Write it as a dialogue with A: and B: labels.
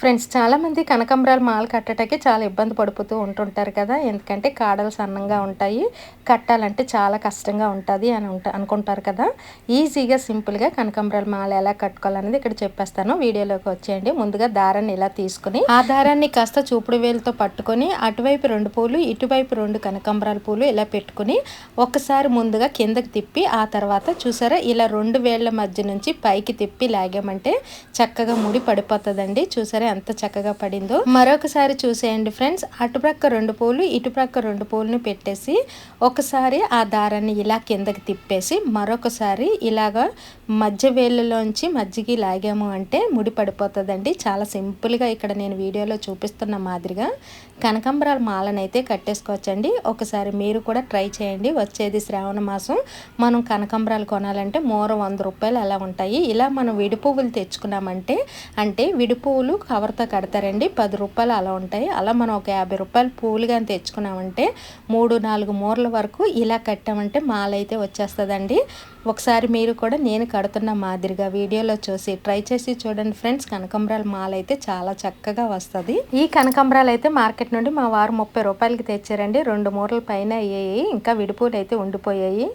A: Friends, చాలామంది కనకాంబరాల మాల కట్టడానికి చాలా ఇబ్బంది పడిపోతూ ఉంటుంటారు కదా. ఎందుకంటే కాడలు సన్నంగా ఉంటాయి, కట్టాలంటే చాలా కష్టంగా ఉంటుంది అని అనుకుంటారు కదా. ఈజీగా సింపుల్గా కనకాంబరాల మాల ఎలా కట్టుకోవాలనేది ఇక్కడ చెప్పేస్తాను. వీడియోలోకి వచ్చేయండి. ముందుగా దారాన్ని ఇలా తీసుకుని ఆ దారాన్ని కాస్త చూపుడు వేలుతో పట్టుకొని అటువైపు 2 పూలు, ఇటువైపు 2 కనకాంబరాల పూలు ఇలా పెట్టుకుని ఒకసారి ముందుగా కిందకి తిప్పి ఆ తర్వాత చూసారా ఇలా 2 వేళ్ల మధ్య నుంచి పైకి తిప్పి లాగామంటే చక్కగా ముడి పడిపోతుందండి. చూసారా ఎంత చక్కగా పడిందో. మరొకసారి చూసేయండి ఫ్రెండ్స్. అటుప్రక్క 2 పూలు, ఇటుప్రక్క 2 పూలని పెట్టేసి ఒకసారి ఆ దారాన్ని ఇలా కిందకి తిప్పేసి మరొకసారి ఇలాగా మధ్య వేళ్ళలోంచి మధ్యకి లాగాము అంటే ముడి పడిపోతుందండి. చాలా సింపుల్గా ఇక్కడ నేను వీడియోలో చూపిస్తున్న మాదిరిగా కనకాంబరాల మాలనైతే కట్టేసుకోవచ్చండి. ఒకసారి మీరు కూడా ట్రై చేయండి. వచ్చేది శ్రావణ మాసం. మనం కనకాంబరాలు కొనాలంటే మూర 100 రూపాయలు అలా ఉంటాయి. ఇలా మనం విడి పువ్వులు తెచ్చుకున్నామంటే అంటే విడి పువ్వులు కవర్తో కడతారండి, 10 రూపాయలు అలా ఉంటాయి. అలా మనం ఒక 50 రూపాయలు పువ్వులు కానీ తెచ్చుకున్నామంటే 3-4 మూరల వరకు ఇలా కట్టామంటే మాల అయితే వచ్చేస్తుందండి. ఒకసారి మీరు కూడా నేను కడుతున్న మాదిరిగా వీడియోలో చూసి ట్రై చేసి చూడండి ఫ్రెండ్స్. కనకాంబరాల మాల అయితే చాలా చక్కగా వస్తుంది. ఈ కనకాంబరాలు అయితే మార్కెట్ నుండి మా వారు 30 రూపాయలకి తెచ్చారండి. 2 మూరల పైన అయ్యాయి, ఇంకా విడిపూలు అయితే ఉండిపోయాయి.